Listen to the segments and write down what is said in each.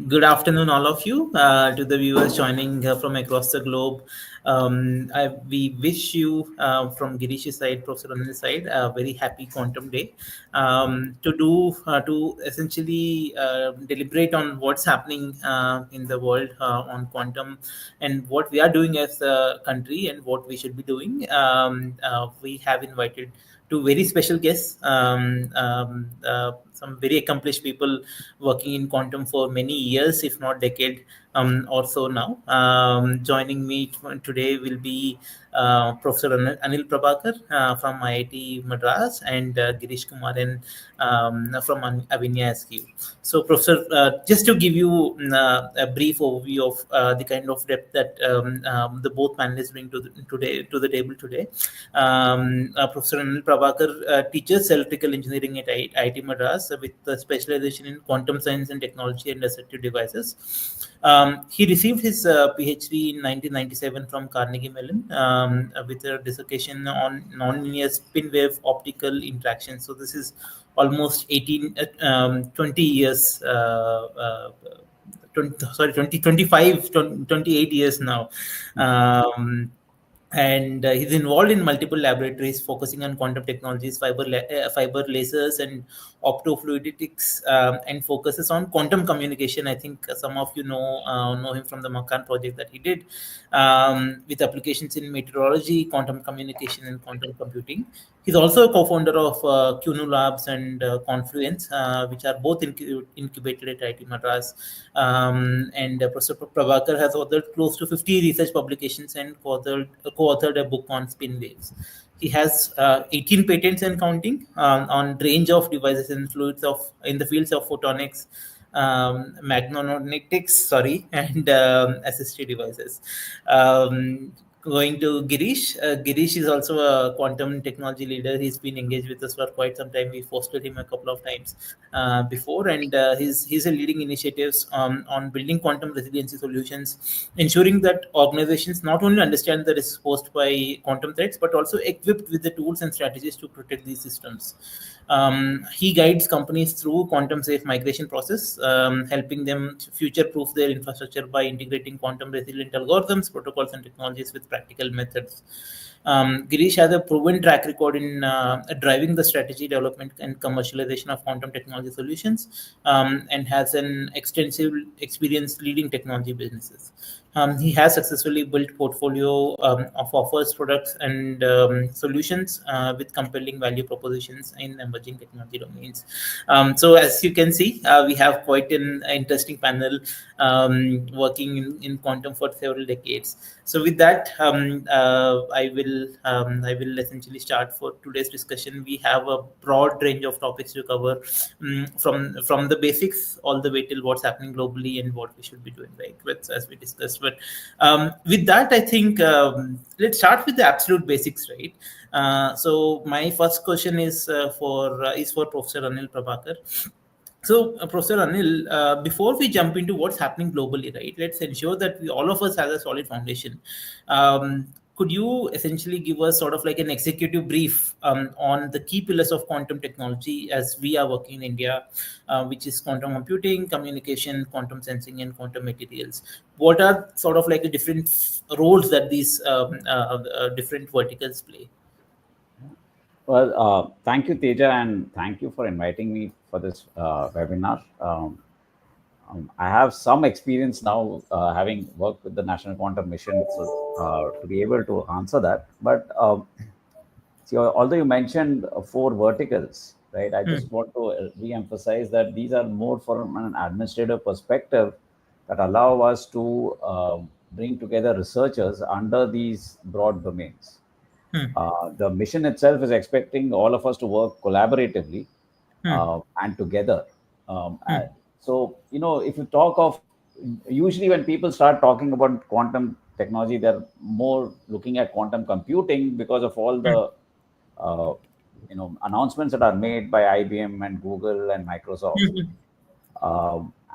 Good afternoon, all of you, to the viewers joining from across the globe. We wish you, from Girish's side, Professor Anil's side, a very happy Quantum Day. To essentially deliberate on what's happening in the world on quantum and what we are doing as a country and what we should be doing. We have invited two very special guests, some very accomplished people working in quantum for many years, if not decade or so now. Joining me today will be Professor Anil Prabhakar from IIT Madras and Girish Kumar from Avinya SQ. So, Professor, just to give you a brief overview of the kind of depth that the both panelists bring to the table today. Professor Anil Prabhakar teaches electrical engineering at IIT Madras with specialization in quantum science and technology and assistive devices. He received his PhD in 1997 from Carnegie Mellon with a dissertation on nonlinear spin wave optical interaction. So this is almost 20 years. 28 years now. And he's involved in multiple laboratories focusing on quantum technologies, fiber lasers, and optofluidics, and focuses on quantum communication. I think some of you know him from the Makan project that he did, with applications in meteorology, quantum communication, and quantum computing. He's also a co-founder of QNU Labs and Confluence, which are both incubated at IIT Madras. And Professor Prabhakar has authored close to 50 research publications and co-authored a book on spin waves. He has 18 patents and counting on range of devices in the fields of photonics, magnetomics, and assistive devices. Going to Girish. Girish is also a quantum technology leader. He's been engaged with us for quite some time. We've hosted him a couple of times before, and he's a leading initiatives on building quantum resiliency solutions, ensuring that organizations not only understand the risks posed by quantum threats, but also equipped with the tools and strategies to protect these systems. He guides companies through quantum safe migration process, helping them future-proof their infrastructure by integrating quantum resilient algorithms, protocols, and technologies with practical methods. Girish has a proven track record in driving the strategy development and commercialization of quantum technology solutions, and has an extensive experience leading technology businesses. He has successfully built portfolio of offers, products, and solutions with compelling value propositions in emerging technology domains. So, as you can see, we have quite an interesting panel working in quantum for several decades. So, with that, I will essentially start for today's discussion. We have a broad range of topics to cover, from the basics all the way till what's happening globally and what we should be doing, right? As we discussed. But with that, I think let's start with the absolute basics, right? So my first question is for Professor Anil Prabhakar. So, Professor Anil, before we jump into what's happening globally, right? Let's ensure that all of us have a solid foundation. Could you essentially give us sort of like an executive brief on the key pillars of quantum technology as we are working in India, which is quantum computing, communication, quantum sensing, and quantum materials? What are sort of like the different roles that these different verticals play? Well, thank you, Teja, and thank you for inviting me for this webinar. I have some experience now, having worked with the National Quantum Mission, to be able to answer that. But see, although you mentioned four verticals, right? I just want to re-emphasize that these are more from an administrative perspective that allow us to bring together researchers under these broad domains. The mission itself is expecting all of us to work collaboratively and together. So, if you talk of, usually when people start talking about quantum technology, they're more looking at quantum computing because of all the announcements that are made by IBM and Google and Microsoft.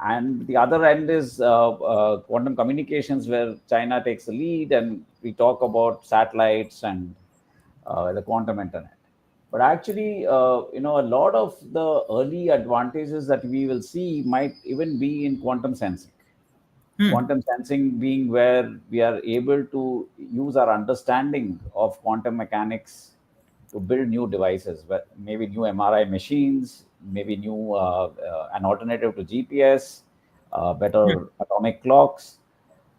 And the other end is quantum communications, where China takes the lead, and we talk about satellites and the quantum internet. But actually, a lot of the early advantages that we will see might even be in quantum sensing. Quantum sensing being where we are able to use our understanding of quantum mechanics to build new devices, maybe new MRI machines, maybe new an alternative to GPS, better atomic clocks.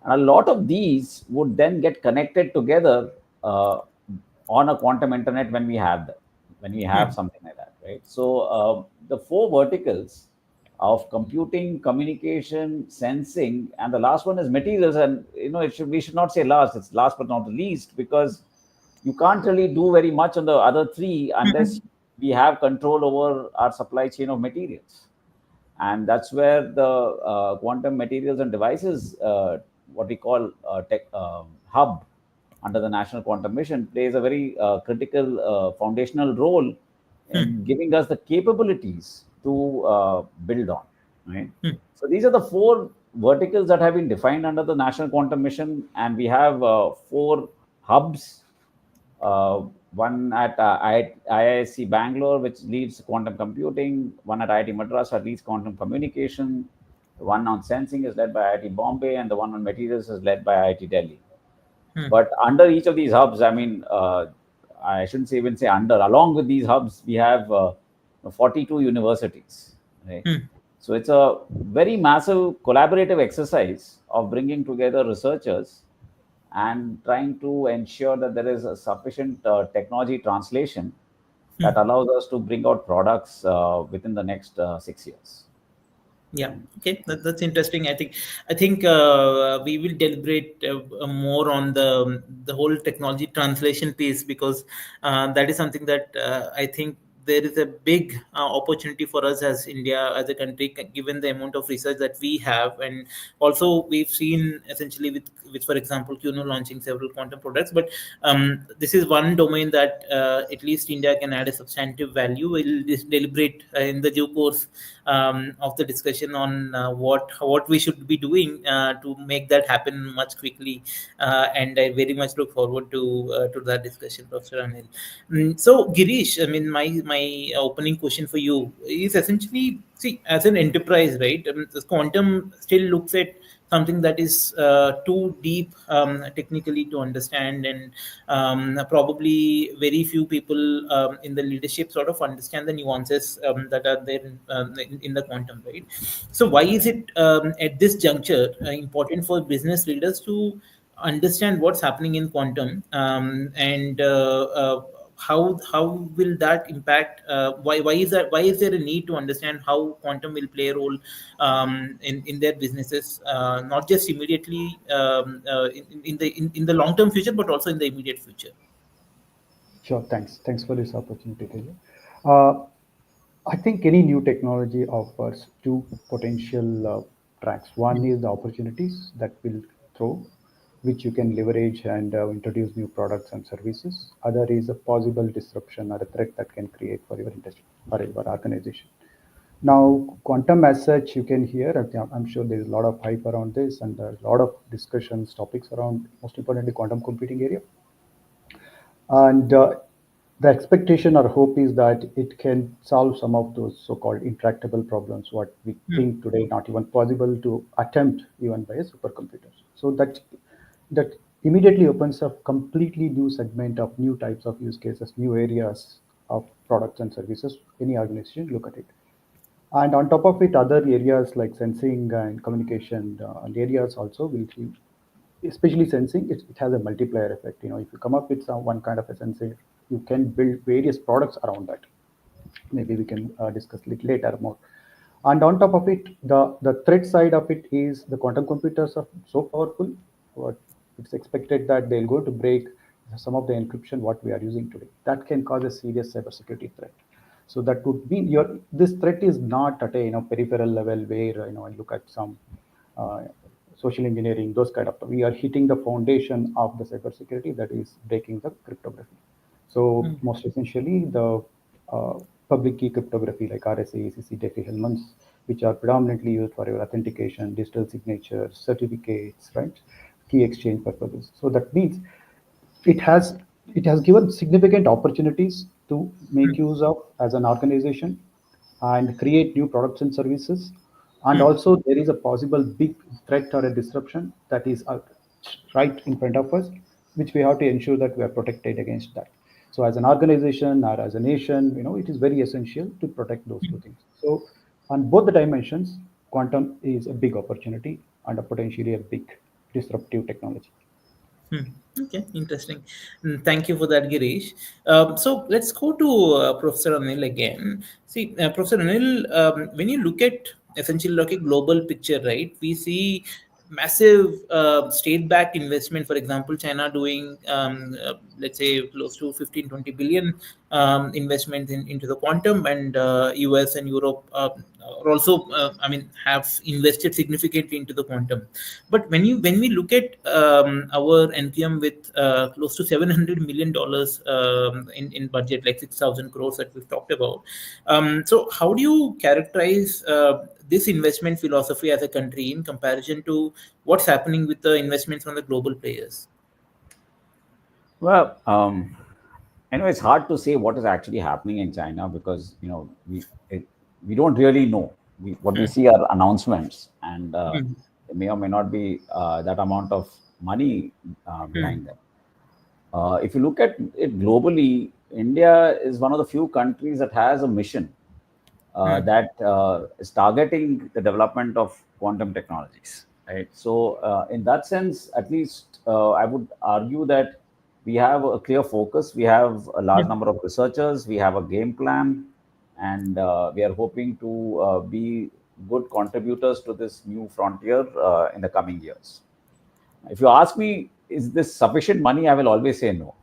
And a lot of these would then get connected together on a quantum internet when we have them, when we have something like that, right? So the four verticals of computing, communication, sensing, and the last one is materials. And we should not say last; it's last but not the least, because you can't really do very much on the other three unless we have control over our supply chain of materials. And that's where the quantum materials and devices, what we call tech hub under the National Quantum Mission, plays a very critical foundational role in giving us the capabilities to build on, right? So these are the four verticals that have been defined under the National Quantum Mission, and we have four hubs. One at IISc Bangalore, which leads quantum computing, one at IIT Madras that leads quantum communication, the one on sensing is led by IIT Bombay, and the one on materials is led by IIT Delhi. But under each of these hubs, I mean, I shouldn't even say under, along with these hubs, we have 42 universities, right? So it's a very massive collaborative exercise of bringing together researchers and trying to ensure that there is a sufficient technology translation that allows us to bring out products within the next 6 years. Yeah. Okay. That's interesting. I think we will deliberate more on the whole technology translation piece, because that is something that I think there is a big opportunity for us as India, as a country, given the amount of research that we have. And also we've seen essentially with for example, QNO launching several quantum products. But this is one domain that at least India can add a substantive value. We'll just deliberate in the due course of the discussion on what we should be doing to make that happen much quickly. And I very much look forward to that discussion, Professor Anil. So Girish, I mean, my opening question for you is essentially, see, as an enterprise, right? This quantum still looks at something that is too deep technically to understand, and probably very few people in the leadership sort of understand the nuances that are there in the quantum, right? So why is it at this juncture important for business leaders to understand what's happening in quantum, and how will that impact, why is there a need to understand how quantum will play a role in their businesses, not just immediately, in the long term future, but also in the immediate future? Sure, thanks for this opportunity, Teja. I think any new technology offers two potential tracks. One is the opportunities that will throw, which you can leverage and introduce new products and services. Other is a possible disruption or a threat that can create for your industry or your organization. Now, quantum as such, you can hear, I'm sure there's a lot of hype around this and a lot of discussions, topics around, most importantly, quantum computing area. And the expectation or hope is that it can solve some of those so-called intractable problems, what we think today not even possible to attempt even by a supercomputer. So that immediately opens up completely new segment of new types of use cases, new areas of products and services. Any organization look at it. And on top of it, other areas like sensing and communication and areas also will see, especially sensing, it has a multiplier effect. If you come up with one kind of a sensor, you can build various products around that. Maybe we can discuss a little later more. And on top of it, the threat side of it is the quantum computers are so powerful. It's expected that they'll go to break some of the encryption what we are using today. That can cause a serious cybersecurity threat. So that would mean this threat is not at a peripheral level where I look at some social engineering, those kind of. We are hitting the foundation of the cybersecurity, that is breaking the cryptography. So most essentially, the public key cryptography like RSA, ACC, Diffie-Hellman's, which are predominantly used for your authentication, digital signatures, certificates, right? Key exchange purposes. So that means it has given significant opportunities to make use of as an organization and create new products and services. And also, there is a possible big threat or a disruption that is right in front of us, which we have to ensure that we are protected against that. So, as an organization or as a nation, it is very essential to protect those two things. So, on both the dimensions, quantum is a big opportunity and a potentially a big disruptive technology. Okay, interesting. Thank you for that, Girish. So let's go to Professor Anil again. See, Professor Anil, when you look at essentially like a global picture, right, we see massive state-backed investment. For example, China doing, let's say, close to 15-20 billion investment into the quantum, and US and Europe are also, have invested significantly into the quantum. But when we look at our NPM with close to $700 million in budget, like 6,000 crores that we've talked about. So how do you characterize this investment philosophy as a country in comparison to what's happening with the investments from the global players? Well, I know it's hard to say what is actually happening in China because we don't really know. What we see are announcements, and there may or may not be that amount of money behind them. If you look at it globally, India is one of the few countries that has a mission that is targeting the development of quantum technologies. Right. So, in that sense, at least I would argue that we have a clear focus. We have a large number of researchers. We have a game plan, and we are hoping to be good contributors to this new frontier in the coming years. If you ask me, is this sufficient money? I will always say no.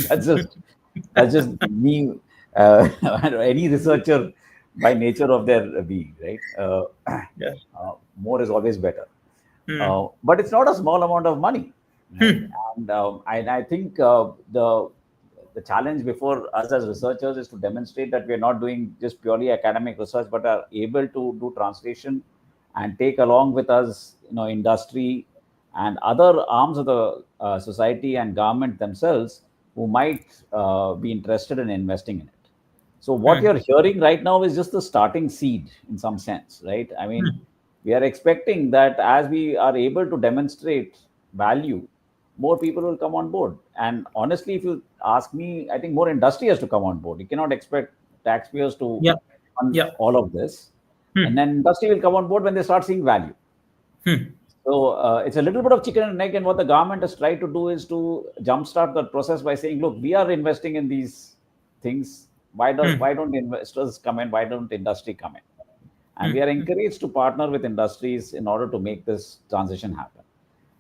that's just me. Any researcher by nature of their being, right? Yeah. More is always better. But it's not a small amount of money. Right? And I think the challenge before us as researchers is to demonstrate that we are not doing just purely academic research, but are able to do translation and take along with us, industry and other arms of the society and government themselves who might be interested in investing in it. So what you're hearing right now is just the starting seed in some sense, right? I mean, we are expecting that as we are able to demonstrate value, more people will come on board. And honestly, if you ask me, I think more industry has to come on board. You cannot expect taxpayers to fund all of this. And then industry will come on board when they start seeing value. So it's a little bit of chicken and egg. And what the government has tried to do is to jumpstart that process by saying, look, we are investing in these things. Why don't investors come in? Why don't industry come in? And we are encouraged to partner with industries in order to make this transition happen.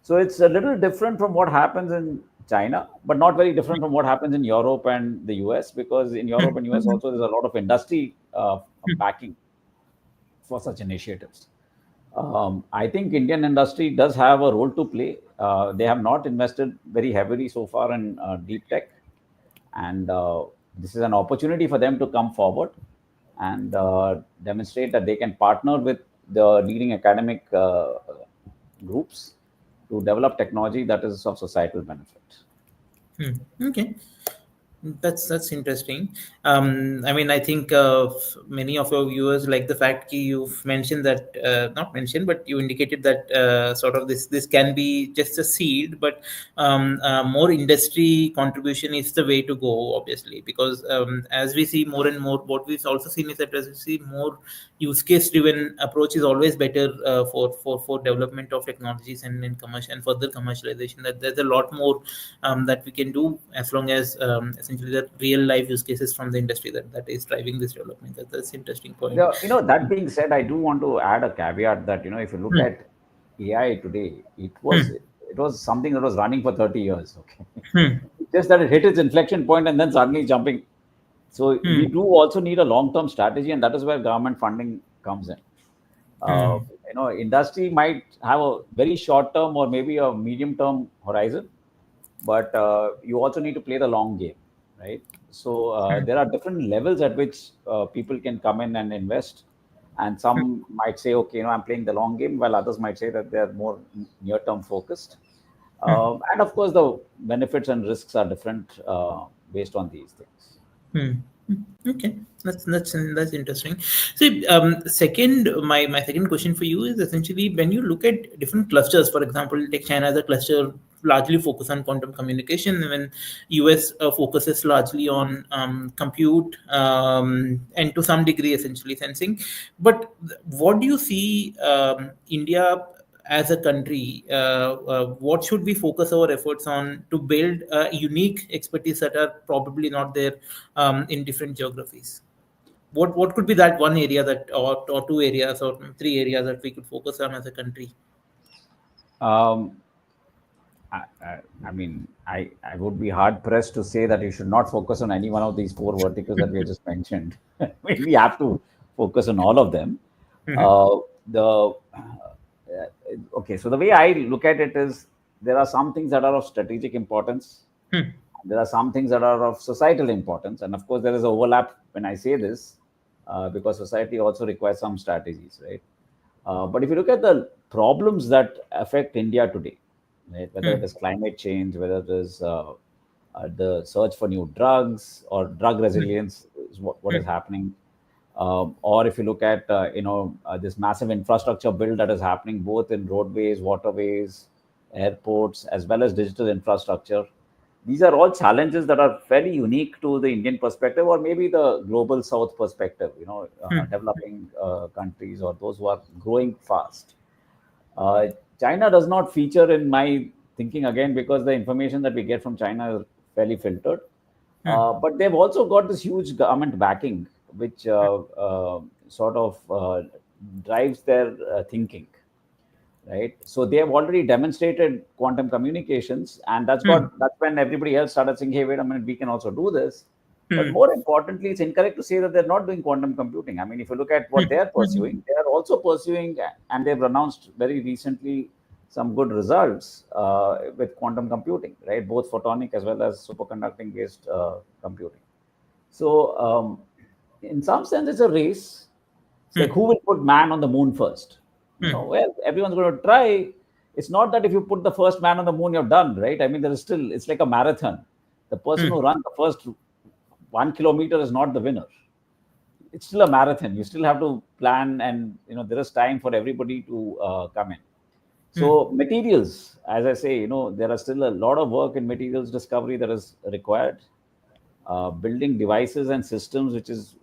So it's a little different from what happens in China, but not very different from what happens in Europe and the US, because in Europe and US also there's a lot of industry backing for such initiatives. I think Indian industry does have a role to play. They have not invested very heavily so far in deep tech, and this is an opportunity for them to come forward and demonstrate that they can partner with the leading academic groups to develop technology that is of societal benefit. Okay. That's interesting. I think many of your viewers like the fact you've mentioned that, not mentioned, but you indicated that sort of this can be just a seed, but more industry contribution is the way to go, obviously, because as we see more and more, what we've also seen is that as we see more use case driven approach is always better for development of technologies and commercial and further commercialization. That there's a lot more that we can do as long as essentially the real life use cases from the industry that is driving this development. That's interesting point. That being said, I do want to add a caveat that if you look at AI today, it was something that was running for 30 years. Okay, just that it hit its inflection point and then suddenly jumping. So we do also need a long-term strategy, and that is where government funding comes in. Industry might have a very short-term or maybe a medium-term horizon, but you also need to play the long game, right? So there are different levels at which people can come in and invest, and some might say, okay, I'm playing the long game, while others might say that they're more near-term focused. And of course, the benefits and risks are different based on these things. Hmm. Okay, that's interesting. See, second, my second question for you is essentially when you look at different clusters. For example, take China as a cluster, largely focus on quantum communication, when US focuses largely on compute and to some degree essentially sensing. But what do you see India as a country, what should we focus our efforts on to build unique expertise that are probably not there in different geographies? What could be that one area that, or two areas, or three areas that we could focus on as a country? Um, I mean, I would be hard pressed to say that you should not focus on any one of these four verticals that we just mentioned. I mean, we have to focus on all of them. Mhm. The okay, so the way I look at it is there are some things that are of strategic importance. Hmm. There are some things that are of societal importance, and of course, there is overlap when I say this because society also requires some strategies, right? But if you look at the problems that affect India today, right, whether it Hmm. is climate change, whether it is the search for new drugs or drug Hmm. resilience is what is Hmm. happening, or if you look at this massive infrastructure build that is happening both in roadways, waterways, airports, as well as digital infrastructure. These are all challenges that are fairly unique to the Indian perspective, or maybe the global South perspective. Hmm. Developing countries or those who are growing fast. Uh, China does not feature in my thinking again because the information that we get from China is fairly filtered. Hmm. But they've also got this huge government backing, which sort of drives their thinking, right? So they have already demonstrated quantum communications, and Hmm. that's when everybody else started saying, "Hey, wait a minute, we can also do this." But Hmm. more importantly, it's incorrect to say that they're not doing quantum computing. I mean, if you look at what Hmm. they're Hmm. pursuing, they are also pursuing, and they've announced very recently some good results with quantum computing, right? Both photonic as well as superconducting based computing. So, in some sense, it's a race. It's like Hmm. who will put man on the moon first? Hmm. Well, everyone's going to try. It's not that if you put the first man on the moon, you're done, right? I mean, there is still, it's like a marathon. The person Hmm. who runs the first 1 kilometer is not the winner. It's still a marathon. You still have to plan, and there is time for everybody to come in. Hmm. So materials, as I say, there are still a lot of work in materials discovery that is required. Building devices and systems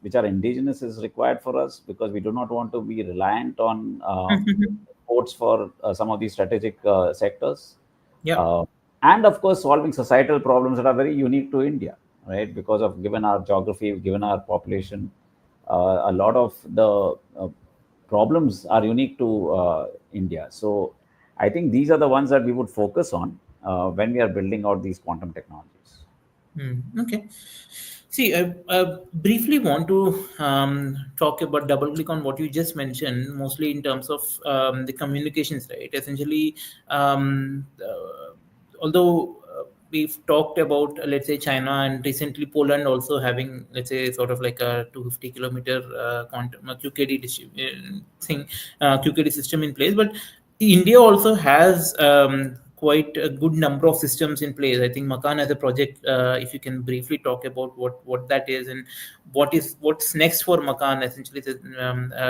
which are indigenous is required for us because we do not want to be reliant on Hmm. imports for some of these strategic sectors. Yeah. Uh, and of course, solving societal problems that are very unique to India, right? Because of given our geography, given our population, a lot of the problems are unique to India. So I think these are the ones that we would focus on when we are building out these quantum technologies. Hmm. Okay. See, I briefly want to talk about double click on what you just mentioned, mostly in terms of the communications, right? Essentially, although we've talked about, let's say, China and recently Poland also having, let's say, sort of like a 250-kilometer quantum QKD thing, QKD system in place, but India also has quite a good number of systems in place. I think Makan has a project. If you can briefly talk about what that is and what's next for Makan, essentially,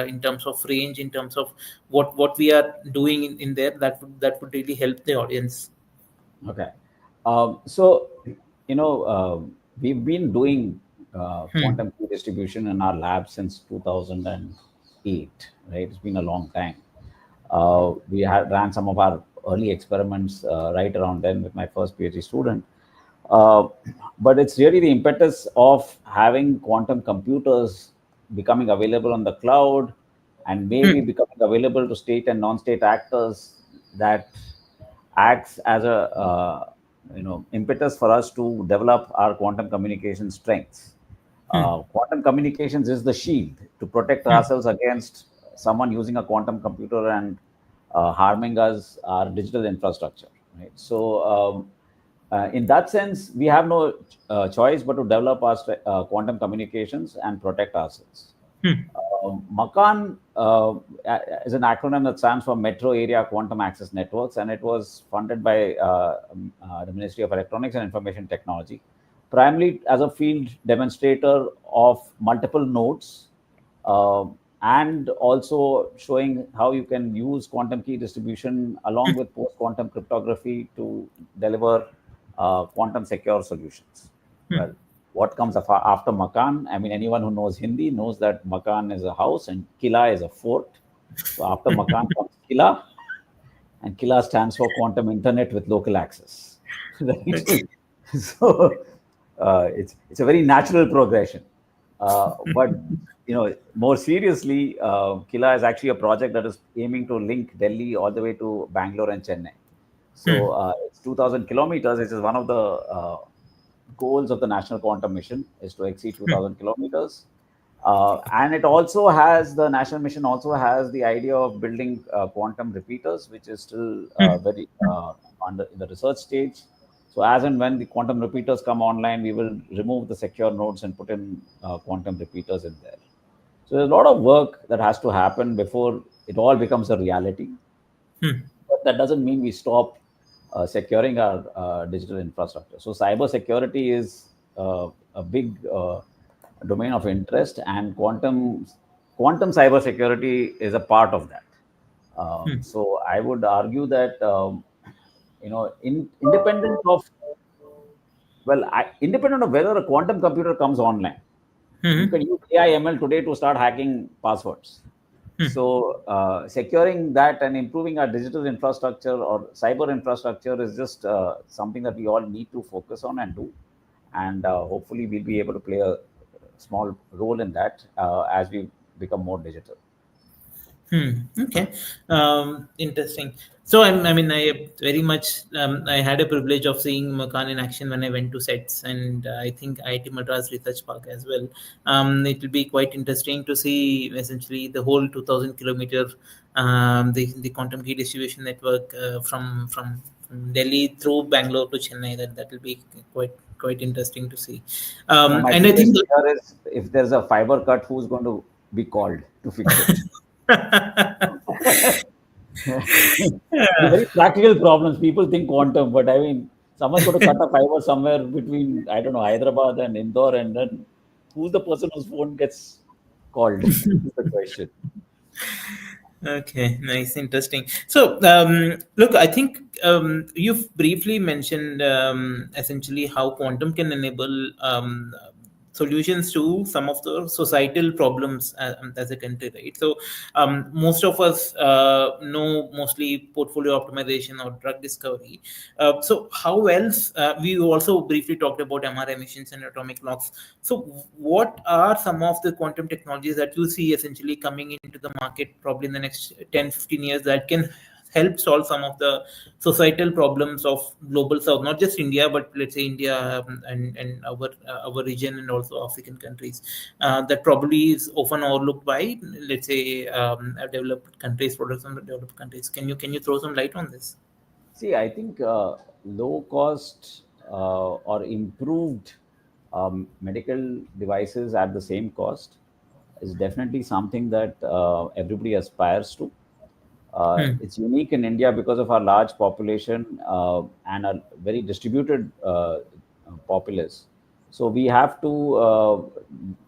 in terms of range, in terms of what we are doing in there, that would really help the audience. Okay. So, we've been doing Hmm. quantum key distribution in our lab since 2008, right? It's been a long time. We had ran some of our early experiments right around then with my first PhD student. Uh, but it's really the impetus of having quantum computers becoming available on the cloud and maybe Hmm. becoming available to state and non-state actors that acts as a impetus for us to develop our quantum communication strengths. Hmm. Quantum communications is the shield to protect Hmm. ourselves against someone using a quantum computer and harming us our digital infrastructure. Right. So in that sense, we have no choice but to develop our quantum communications and protect ourselves. Hmm. Macan is an acronym that stands for Metro Area Quantum Access Networks, and it was funded by the Ministry of Electronics and Information Technology. primarily as a field demonstrator of multiple nodes, uh, and also showing how you can use quantum key distribution along with post-quantum cryptography to deliver quantum secure solutions. Well, what comes after Makan? I mean, anyone who knows Hindi knows that Makan is a house and Kila is a fort. So after Makan comes Kila, and Kila stands for quantum internet with local access. Right? So it's a very natural progression. But more seriously, Kila is actually a project that is aiming to link Delhi all the way to Bangalore and Chennai. So it's 2,000 kilometers, which is one of the goals of the National Quantum Mission, is to exceed 2,000 kilometers. And it also has, the national mission also has the idea of building quantum repeaters, which is still very in the research stage. So as and when the quantum repeaters come online, we will remove the secure nodes and put in quantum repeaters in there. So there's a lot of work that has to happen before it all becomes a reality. But that doesn't mean we stop securing our digital infrastructure. So cyber security is a big domain of interest, and quantum cyber security is a part of that. So I would argue that independent of whether a quantum computer comes online, you can use AI ML today to start hacking passwords. So securing that and improving our digital infrastructure or cyber infrastructure is just something that we all need to focus on and do. And hopefully we'll be able to play a small role in that as we become more digital. Okay. Interesting. So I mean, I very much I had a privilege of seeing Makan in action when I went to SETS, and I think IIT Madras Research Park as well. It will be quite interesting to see essentially the whole 2,000 kilometer the quantum key distribution network from Delhi through Bangalore to Chennai. That will be quite interesting to see. My And I think here is, if there's a fiber cut, who's going to be called to fix it? Very practical problems. People think quantum, but I mean, someone's got to cut a fiber somewhere between, I don't know, Hyderabad and Indore, and then who's the person whose phone gets called? Is the question. Okay, nice, interesting. So, look, I think you've briefly mentioned essentially how quantum can enable solutions to some of the societal problems as a country, right? So, most of us know mostly portfolio optimization or drug discovery. So, how else? We also briefly talked about MR emissions and atomic clocks. So, what are some of the quantum technologies that you see essentially coming into the market probably in the next 10-15 years that can help solve some of the societal problems of global south, not just India, but let's say India and our region and also African countries that probably is often overlooked by, let's say, developed countries, products from the developed countries. Can you throw some light on this? See, I think low cost or improved medical devices at the same cost is definitely something that everybody aspires to. It's unique in India because of our large population and a very distributed populace. So we have to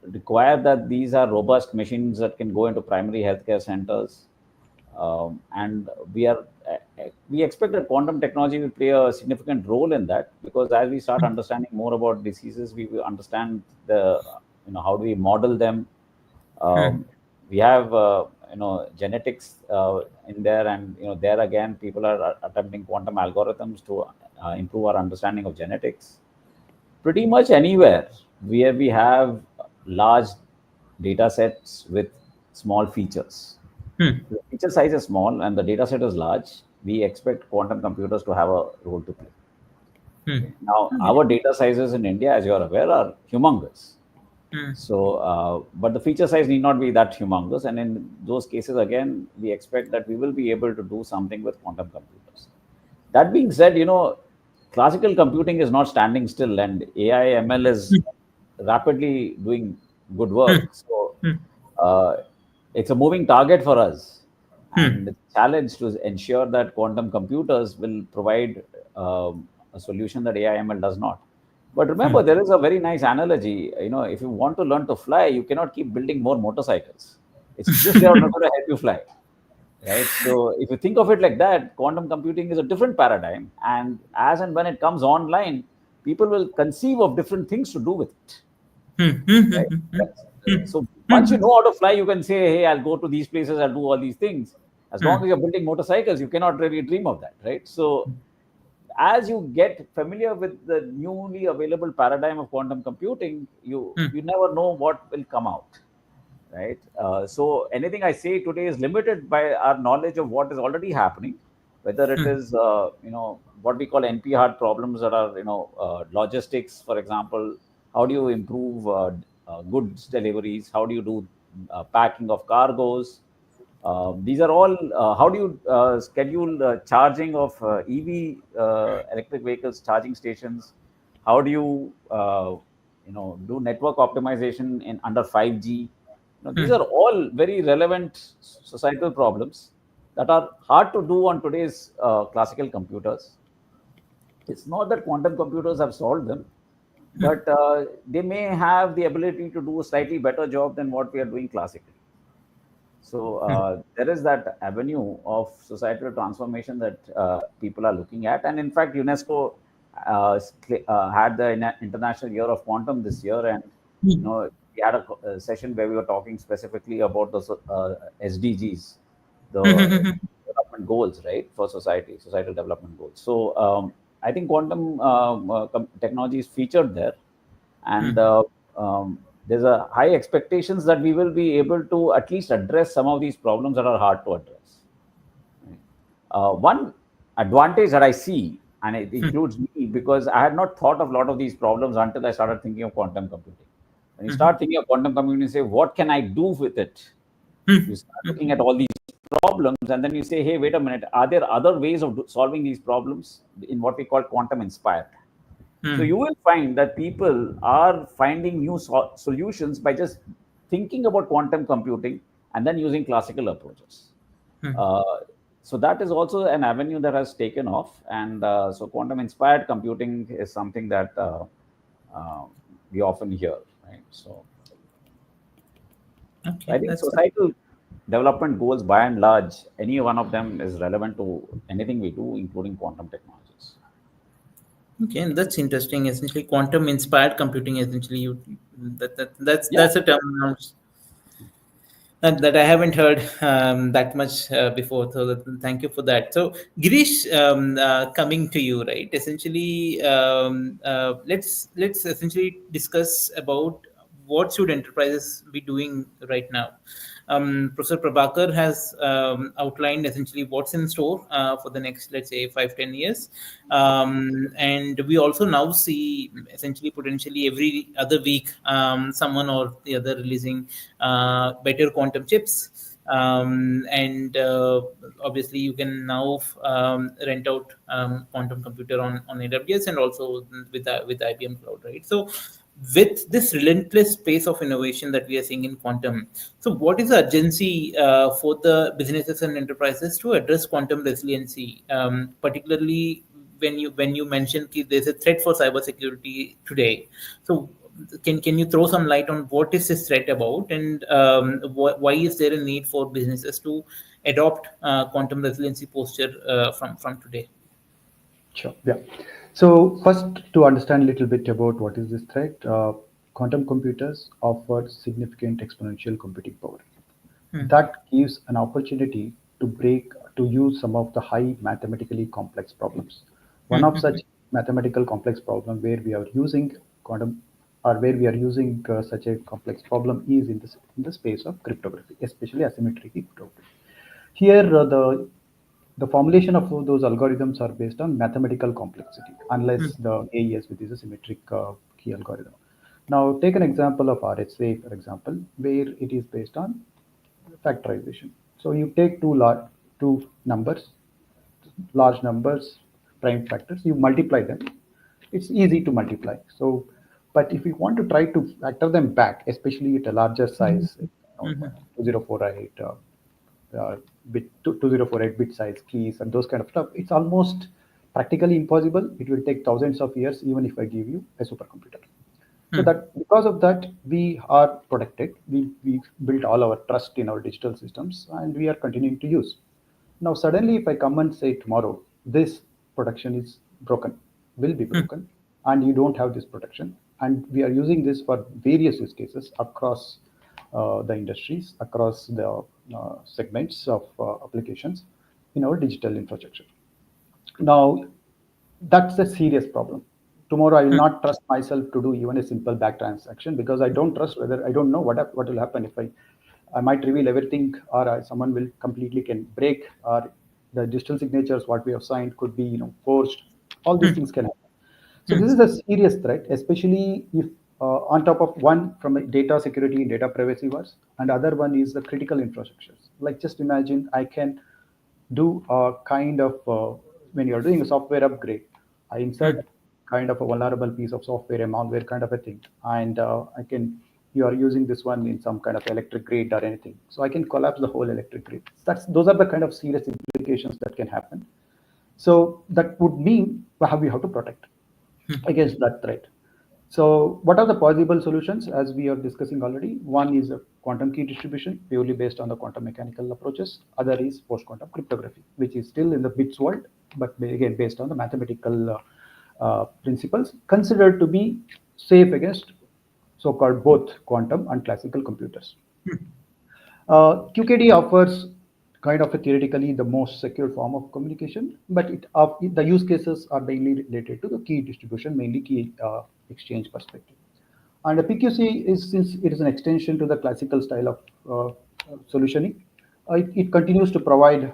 require that these are robust machines that can go into primary healthcare centers. And we expect that quantum technology will play a significant role in that, because as we start understanding more about diseases, we will understand how do we model them. We have genetics in there, and there again people are attempting quantum algorithms to improve our understanding of genetics. Pretty much anywhere where we have large data sets with small features. The feature size is small and the data set is large, we expect quantum computers to have a role to play. Now, our data sizes in India, as you are aware, are humongous. So, but the feature size need not be that humongous. And in those cases, again, we expect that we will be able to do something with quantum computers. That being said, classical computing is not standing still, and AI ML is rapidly doing good work. So, it's a moving target for us. And the challenge to ensure that quantum computers will provide a solution that AI ML does not. But remember, there is a very nice analogy. If you want to learn to fly, you cannot keep building more motorcycles. It's just they are not going to help you fly, right? So if you think of it like that, quantum computing is a different paradigm, and as and when it comes online, people will conceive of different things to do with it, right? So once you know how to fly, you can say, hey, I'll go to these places, I'll do all these things. As long as you're building motorcycles, you cannot really dream of that, right? So as you get familiar with the newly available paradigm of quantum computing, you never know what will come out, right? So anything I say today is limited by our knowledge of what is already happening, whether it is what we call NP hard problems that are logistics, for example. How do you improve goods deliveries? How do you do packing of cargoes? These are all how do you schedule charging of EV electric vehicles charging stations? How do you do network optimization in under 5G? These are all very relevant societal problems that are hard to do on today's classical computers. It's not that quantum computers have solved them, but they may have the ability to do a slightly better job than what we are doing classically. So there is that avenue of societal transformation that people are looking at, and in fact, UNESCO had the International Year of Quantum this year, and we had a session where we were talking specifically about the SDGs, the development goals, right, for societal development goals. So I think quantum technology is featured there, and there's a high expectations that we will be able to at least address some of these problems that are hard to address. One advantage that I see, and it includes me, because I had not thought of a lot of these problems until I started thinking of quantum computing. When you start thinking of quantum computing, you say, what can I do with it? You start looking at all these problems, and then you say, hey, wait a minute, are there other ways of solving these problems in what we call quantum inspired? So you will find that people are finding new solutions by just thinking about quantum computing and then using classical approaches. So that is also an avenue that has taken off, and so quantum inspired computing is something that we often hear, right? So I think societal development goals, by and large, any one of them is relevant to anything we do, including quantum technologies. Okay, and that's interesting. Essentially, quantum inspired computing. Essentially, that's a term that I haven't heard that much before. So thank you for that. So Girish, coming to you, right? Essentially, let's essentially discuss about what should enterprises be doing right now. Professor Prabhakar has outlined essentially what's in store for the next, let's say, 5-10 years. And we also now see essentially potentially every other week someone or the other releasing better quantum chips. And obviously you can now rent out quantum computer on AWS and also with IBM Cloud, right? So with this relentless pace of innovation that we are seeing in quantum, so what is the urgency for the businesses and enterprises to address quantum resiliency, particularly when you mentioned there's a threat for cybersecurity today? So can you throw some light on what is this threat about, and why is there a need for businesses to adopt quantum resiliency posture from today? Sure. Yeah. So first, to understand a little bit about what is this threat, quantum computers offer significant exponential computing power. That gives an opportunity to use some of the high mathematically complex problems. One of such mathematical complex problem where we are using quantum, or where we are using such a complex problem, is in the space of cryptography, especially asymmetric cryptography. Here, the formulation of those algorithms are based on mathematical complexity, unless the AES, which is a symmetric key algorithm. Now, take an example of RSA, for example, where it is based on factorization. So you take two numbers, large numbers, prime factors, you multiply them. It's easy to multiply. So, but if you want to try to factor them back, especially at a larger size, 2048 bit 2048 bit size keys and those kind of stuff, it's almost practically impossible. It will take thousands of years, even if I give you a supercomputer. So that because of that, we are protected. We built all our trust in our digital systems, and we are continuing to use. Now, suddenly, if I come and say tomorrow, this protection is broken, will be broken, and you don't have this protection, and we are using this for various use cases across the industries, across the segments of applications in our digital infrastructure. Now, that's a serious problem. Tomorrow, I will not trust myself to do even a simple back transaction because I don't trust whether I don't know what will happen if I might reveal everything, or someone will completely can break, or the digital signatures what we have signed could be forged. All these things can happen. So this is a serious threat, especially if on top of one from a data security and data privacy was, and other one is the critical infrastructures. Like just imagine I can do a kind of when you're doing a software upgrade, I insert kind of a vulnerable piece of software, a malware kind of a thing, and I can you are using this one in some kind of electric grid or anything, so I can collapse the whole electric grid. Those are the kind of serious implications that can happen. So that would mean we have to protect against that threat. So what are the possible solutions as we are discussing already? One is a quantum key distribution purely based on the quantum mechanical approaches. Other is post-quantum cryptography, which is still in the bits world, but again based on the mathematical principles considered to be safe against so-called both quantum and classical computers. QKD offers kind of a theoretically the most secure form of communication, but the use cases are mainly related to the key distribution, mainly key exchange perspective. And the PQC is, since it is an extension to the classical style of solutioning, it continues to provide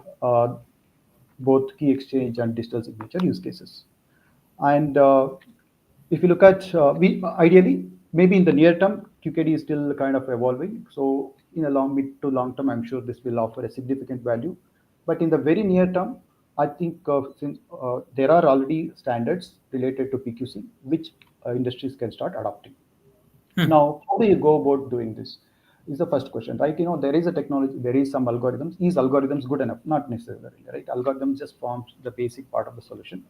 both key exchange and digital signature use cases. And if you look at, we ideally, maybe in the near term, QKD is still kind of evolving. So in a mid to long term, I'm sure this will offer a significant value. But in the very near term, I think since there are already standards related to PQC, which industries can start adopting. Now, how do you go about doing this? Is the first question, right? There is a technology, there is some algorithms. Is algorithms good enough? Not necessarily, right? Algorithms just forms the basic part of the solution.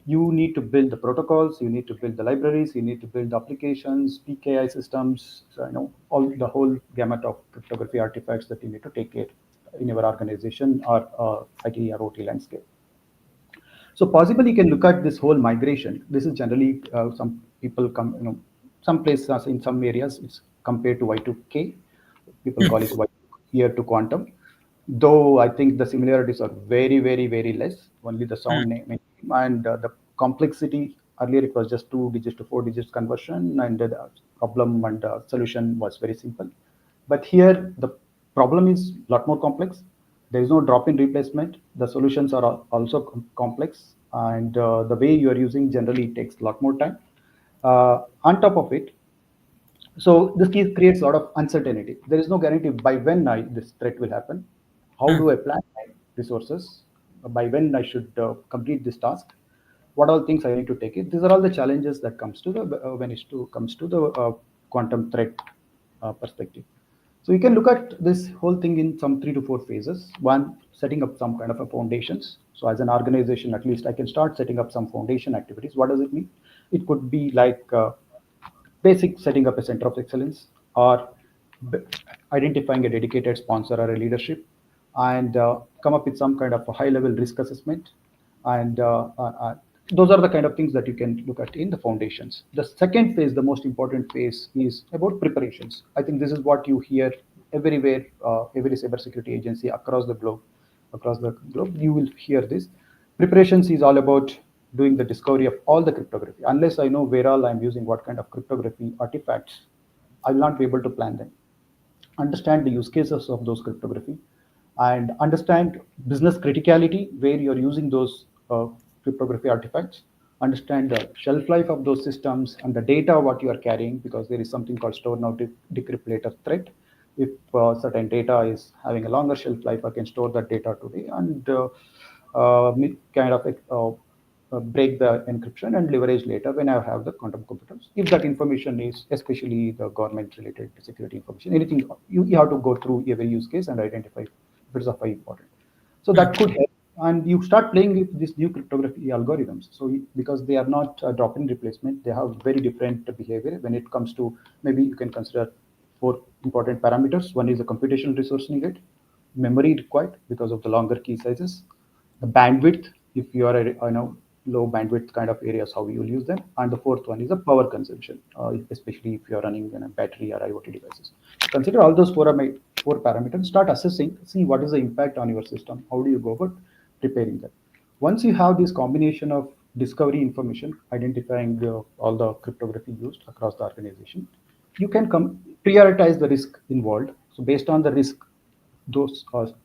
You need to build the protocols, you need to build the libraries, you need to build the applications, PKI systems, so, all the whole gamut of cryptography artifacts that you need to take care in your organization or IT or OT landscape. So possibly you can look at this whole migration. This is generally some people come, some places in some areas it's compared to Y2K. People call it year to quantum. Though I think the similarities are very, very, very less. Only the sound name and the complexity. Earlier it was just 2 digits to 4 digits conversion, and the problem and solution was very simple. But here the problem is a lot more complex. There is no drop-in replacement. The solutions are also complex, and the way you are using generally takes a lot more time. On top of it, so this creates a lot of uncertainty. There is no guarantee by when this threat will happen. How do I plan my resources? By when I should complete this task? What all things I need to take it? These are all the challenges that comes to the when it comes to the quantum threat perspective. So you can look at this whole thing in some 3 to 4 phases. One, setting up some kind of a foundations. So as an organization, at least I can start setting up some foundation activities. What does it mean? It could be like basic setting up a center of excellence, or identifying a dedicated sponsor or a leadership, and come up with some kind of a high level risk assessment. And those are the kind of things that you can look at in the foundations. The second phase, the most important phase, is about preparations. I think this is what you hear everywhere, every cybersecurity agency across the globe. You will hear this. Preparations is all about doing the discovery of all the cryptography. Unless I know where all I'm using what kind of cryptography artifacts, I will not be able to plan them. Understand the use cases of those cryptography, and understand business criticality where you're using those cryptography artifacts. Understand the shelf life of those systems and the data what you are carrying, because there is something called store now decrypt later threat. If certain data is having a longer shelf life, I can store that data today and kind of break the encryption and leverage later when I have the quantum computers. If that information is especially the government related security information, anything you have to go through every use case and identify if it's of high important. So that could help and you start playing with these new cryptography algorithms. So because they are not drop-in replacement, they have very different behavior when it comes to, maybe you can consider four important parameters. One is the computational resource needed, memory required because of the longer key sizes, the bandwidth, if you are low bandwidth kind of areas, how you will use them, and the fourth one is the power consumption, especially if you are running a battery or IoT devices. Consider all those four parameters, start assessing, see what is the impact on your system, how do you go about preparing that. Once you have this combination of discovery information, identifying all the cryptography used across the organization, you can prioritize the risk involved. So based on the risk those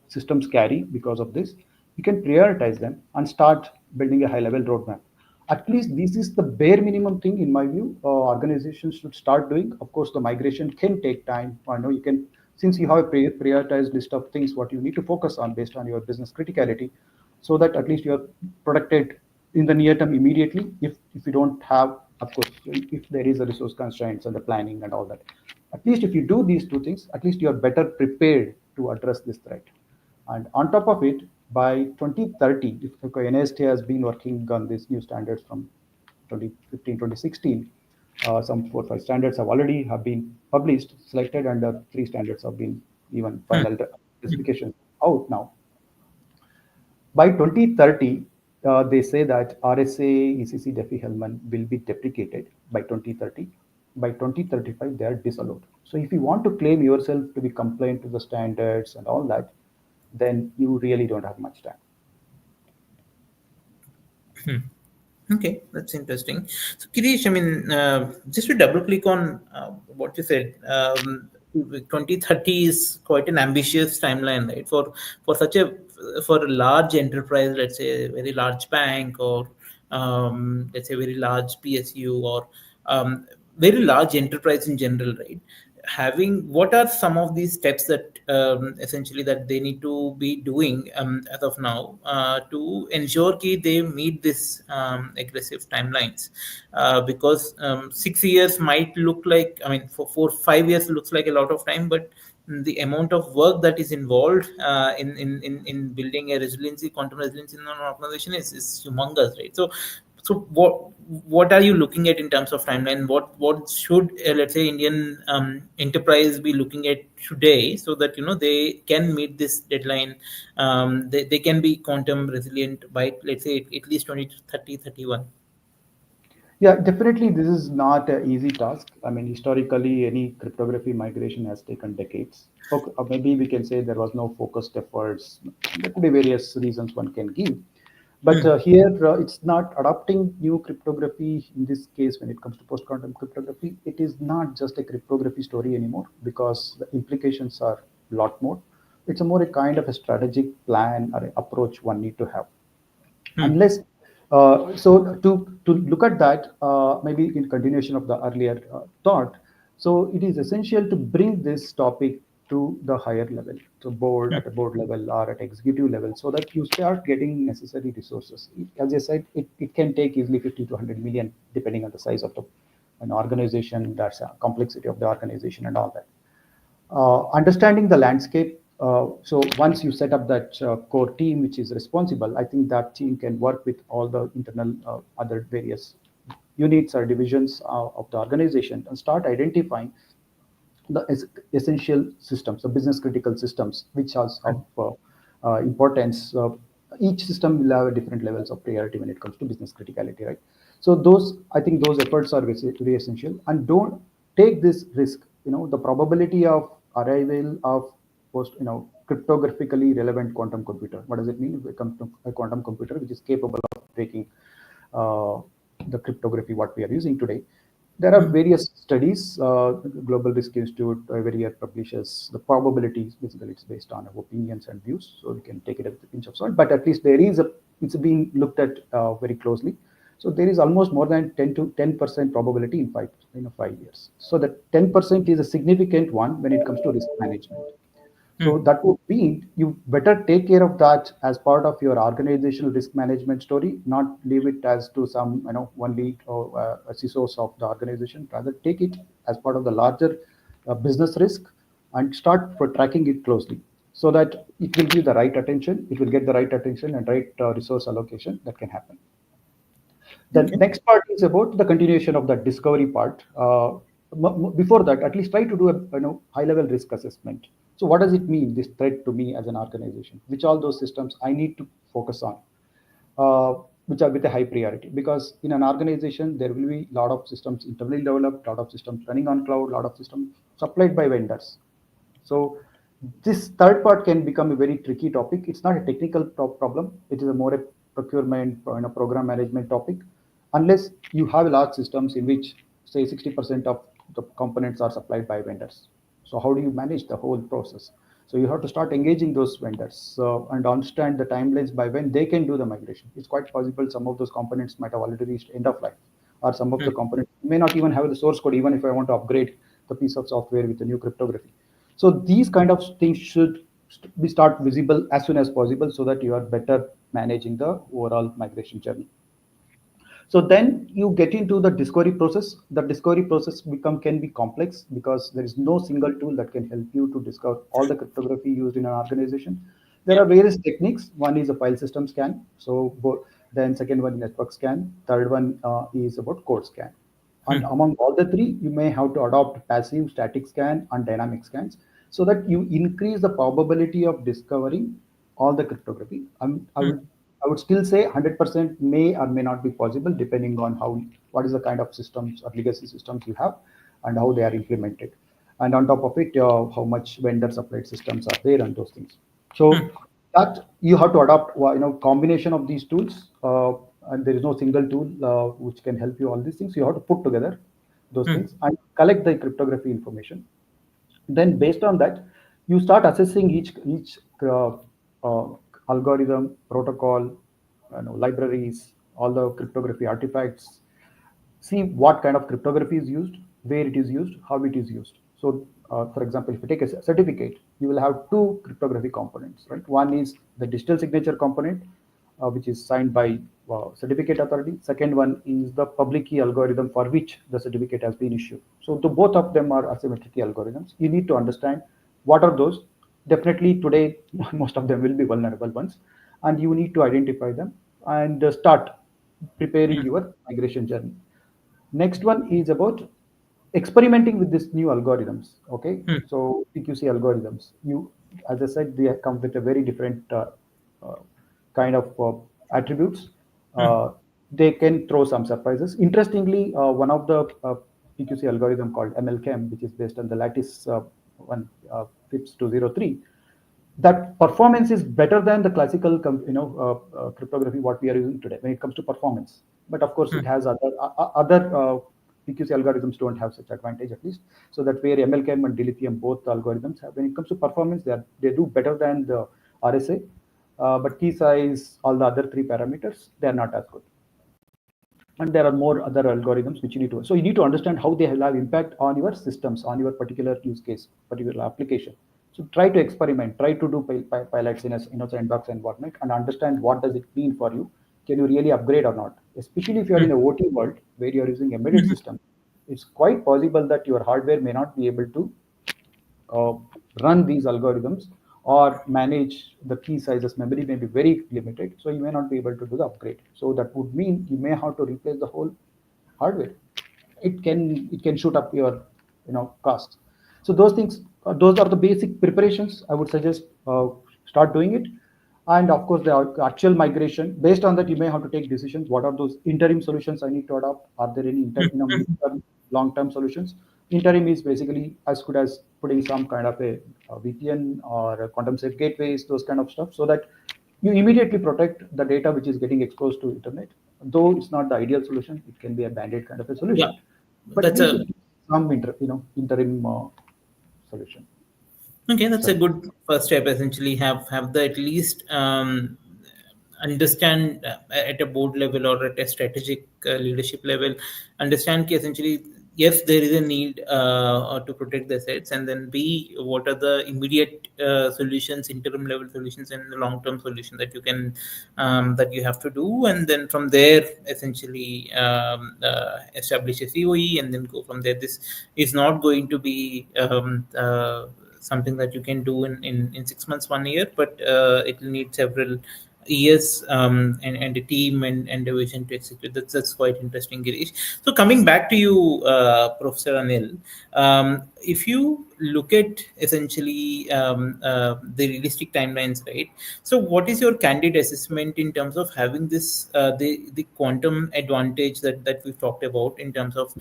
systems carry because of this, you can prioritize them and start building a high level roadmap. At least this is the bare minimum thing in my view organizations should start doing. Of course the migration can take time. I know you can, since you have a prioritized list of things what you need to focus on based on your business criticality, so that at least you're protected in the near term immediately. If you don't have, of course, if there is a resource constraints and the planning and all that, at least if you do these two things, at least you're better prepared to address this threat. And on top of it, by 2030, if NIST has been working on these new standards from 2015, 2016, some 4 or 5 standards have been published, selected, and 3 standards have been even final specifications out now. By 2030, they say that RSA, ECC, Diffie-Hellman will be deprecated by 2030. By 2035, they are disallowed. So if you want to claim yourself to be compliant to the standards and all that, then you really don't have much time. Okay, that's interesting. So, Kirish, I mean, just to double click on what you said, 2030 is quite an ambitious timeline, right? For a large enterprise, let's say a very large bank, or let's say a very large PSU, or very large enterprise in general, right? What are some of these steps that essentially that they need to be doing as of now to ensure that they meet this aggressive timelines, because 6 years might look like, I mean, for 4 5 years looks like a lot of time, but the amount of work that is involved in building a resiliency, quantum resiliency in an organization is humongous, right? So what are you looking at in terms of timeline? What should let's say Indian enterprise be looking at today, so that they can meet this deadline? They can be quantum resilient by, let's say, at least 2030, 31. Yeah, definitely this is not an easy task. I mean, historically, any cryptography migration has taken decades. Okay, or maybe we can say there was no focused efforts. There could be various reasons one can give. But here, it's not adopting new cryptography. In this case, when it comes to post-quantum cryptography, it is not just a cryptography story anymore, because the implications are a lot more. It's a more a kind of a strategic plan or approach one need to have. Unless so to look at that, maybe in continuation of the earlier thought, so it is essential to bring this topic to the higher level, to board, at a board level or at executive level, so that you start getting necessary resources. As I said, it can take easily 50 to 100 million depending on the size of an organization, that's a complexity of the organization and all that. Understanding the landscape. So once you set up that core team which is responsible, I think that team can work with all the internal other various units or divisions of the organization and start identifying the essential systems, the business critical systems, which are of importance. Each system will have different levels of priority when it comes to business criticality, right? So I think those efforts are very essential, and don't take this risk. The probability of arrival of cryptographically relevant quantum computer. What does it mean? If it comes to a quantum computer which is capable of breaking uh, the cryptography what we are using today. There are various studies. Global Risk Institute every year publishes the probabilities. Basically, it's based on opinions and views, so we can take it with a pinch of salt. But at least it's being looked at very closely. So there is almost more than 10% probability in 5 years. So that 10% is a significant one when it comes to risk management. So that would mean you better take care of that as part of your organizational risk management story, not leave it as to some, one lead or a CISOs of the organization. Rather, take it as part of the larger business risk and start for tracking it closely. so that it will give the right attention, it will get the right attention and right resource allocation that can happen. The next part is about the continuation of the discovery part. Before that, at least try to do a high-level risk assessment. So, what does it mean, this threat to me as an organization? Which all those systems I need to focus on, which are with a high priority? Because in an organization, there will be a lot of systems internally developed, a lot of systems running on cloud, a lot of systems supplied by vendors. So, this third part can become a very tricky topic. It's not a technical problem. It is a more a procurement, program management topic. Unless you have large systems in which, say, 60% of the components are supplied by vendors. So how do you manage the whole process? So you have to start engaging those vendors and understand the timelines by when they can do the migration. It's quite possible some of those components might have already reached end of life, or some of the components may not even have the source code, even if I want to upgrade the piece of software with a new cryptography. So these kind of things should be start visible as soon as possible, so that you are better managing the overall migration journey. So then you get into the discovery process. The discovery process can be complex because there is no single tool that can help you to discover all the cryptography used in an organization. There are various techniques. One is a file system scan. So then second one, network scan. Third one is about code scan. And among all the three, you may have to adopt passive, static scan, and dynamic scans, so that you increase the probability of discovering all the cryptography. I would still say 100% may or may not be possible, depending on what is the kind of systems or legacy systems you have and how they are implemented. And on top of it, how much vendor supplied systems are there and those things. So that you have to adopt, combination of these tools. And there is no single tool which can help you all these things. You have to put together those things and collect the cryptography information. Then based on that, you start assessing each algorithm, protocol, libraries, all the cryptography artifacts. See what kind of cryptography is used, where it is used, how it is used. So, for example, if you take a certificate, you will have two cryptography components, right? One is the digital signature component, which is signed by certificate authority. Second one is the public key algorithm for which the certificate has been issued. So both of them are asymmetric key algorithms. You need to understand what are those. Definitely today, most of them will be vulnerable ones, and you need to identify them and start preparing your migration journey. Next one is about experimenting with these new algorithms. Okay, so PQC algorithms, as I said, they come with a very different kind of attributes. They can throw some surprises. Interestingly, one of the PQC algorithm called MLChem, which is based on the lattice FIPS 203, that performance is better than the classical cryptography what we are using today when it comes to performance. But of course, it has other PQC algorithms don't have such advantage, at least. So that where MLChem and dilithium, both algorithms have, when it comes to performance, they do better than the RSA. But key size, all the other three parameters, they are not as good. And there are more other algorithms which you need to. So you need to understand how they have impact on your systems, on your particular use case, particular application. So try to experiment, try to do pilots in a sandbox environment and understand what does it mean for you. Can you really upgrade or not? Especially if you are in a OT world where you are using embedded system, it's quite possible that your hardware may not be able to run these algorithms or manage the key sizes. Memory may be very limited, so you may not be able to do the upgrade. So that would mean you may have to replace the whole hardware. It can shoot up your costs. So those things, those are the basic preparations. I would suggest start doing it. And of course, the actual migration, based on that, you may have to take decisions. What are those interim solutions I need to adopt? Are there any long-term solutions? Interim is basically as good as putting some kind of a VPN or a quantum safe gateways, those kind of stuff, so that you immediately protect the data which is getting exposed to internet. Though it's not the ideal solution, it can be a band-aid kind of a solution. Yeah, but that's some interim solution. Okay, that's a good first step. Essentially, have the at least understand at a board level or at a strategic leadership level, understand essentially, yes, there is a need to protect the assets, and then B, what are the immediate solutions, interim level solutions, and the long term solution that you can that you have to do, and then from there essentially establish a COE and then go from there. This is not going to be something that you can do in 6 months, 1 year, but it will need several years and a team and a vision to execute. That's quite interesting, Girish. So coming back to you, Professor Anil, if you look at essentially the realistic timelines, right? So what is your candid assessment in terms of having this the quantum advantage that we've talked about in terms of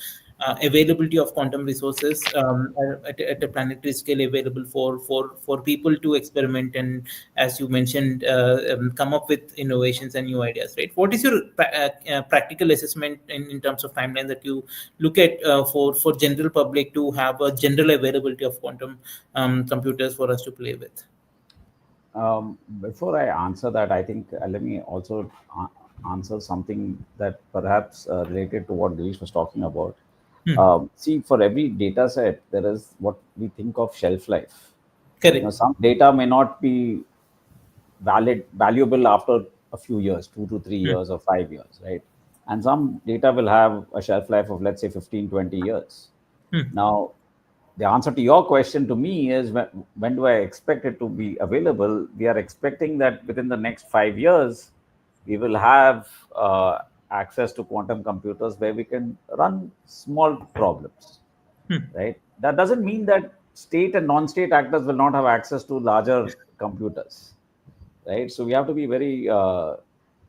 availability of quantum resources at a planetary scale available for people to experiment and, as you mentioned, come up with innovations and new ideas, right? What is your practical assessment in terms of timeline that you look at for general public to have a general availability of quantum computers for us to play with? Before I answer that, I think let me also answer something that perhaps related to what Girish was talking about. See, for every data set, there is what we think of shelf life. Correct. Some data may not be valuable after a few years, 2 to 3 years or 5 years, right? And some data will have a shelf life of, let's say, 15, 20 years. Now, the answer to your question to me is when do I expect it to be available? We are expecting that within the next 5 years, we will have access to quantum computers where we can run small problems, right? That doesn't mean that state and non-state actors will not have access to larger computers, right? So we have to be very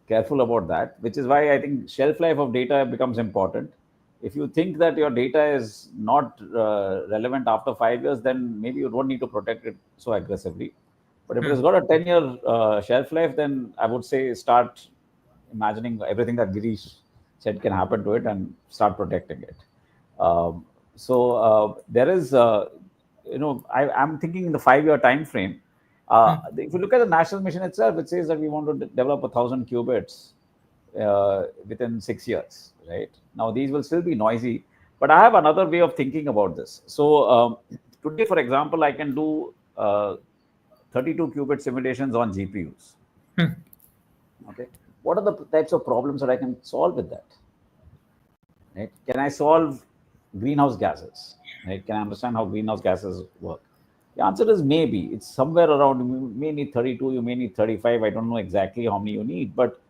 careful about that, which is why I think shelf life of data becomes important. If you think that your data is not relevant after 5 years, then maybe you don't need to protect it so aggressively. But if it has got a 10-year shelf life, then I would say start imagining everything that Girish said can happen to it and start protecting it. There is, I'm thinking in the 5-year time frame. If you look at the national mission itself, it says that we want to develop 1,000 qubits within 6 years, right? Now, these will still be noisy, but I have another way of thinking about this. So today, for example, I can do 32 qubit simulations on GPUs. Okay. What are the types of problems that I can solve with that? Right? Can I solve greenhouse gases? Right? Can I understand how greenhouse gases work? The answer is maybe. It's somewhere around, you may need 32, you may need 35. I don't know exactly how many you need, but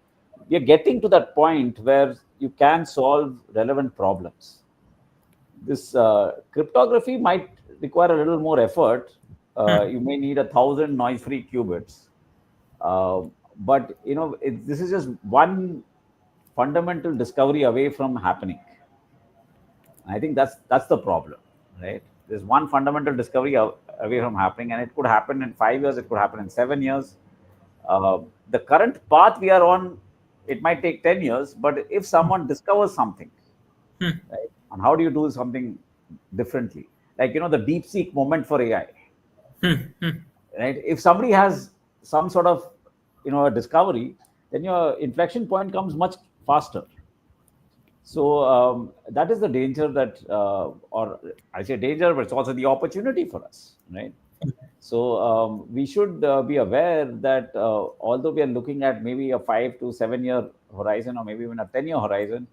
we are getting to that point where you can solve relevant problems. This cryptography might require a little more effort. You may need 1,000 noise-free qubits. But this is just one fundamental discovery away from happening. I think that's the problem, right? There's one fundamental discovery away from happening, and it could happen in 5 years, it could happen in 7 years. The current path we are on, it might take 10 years, but if someone discovers something, right, and how do you do something differently? Like, the DeepSeek moment for AI, right? If somebody has some sort of, a discovery, then your inflection point comes much faster. So that is the danger that, or I say danger, but it's also the opportunity for us, right? So we should be aware that although we are looking at maybe a 5 to 7 year horizon, or maybe even a 10-year horizon,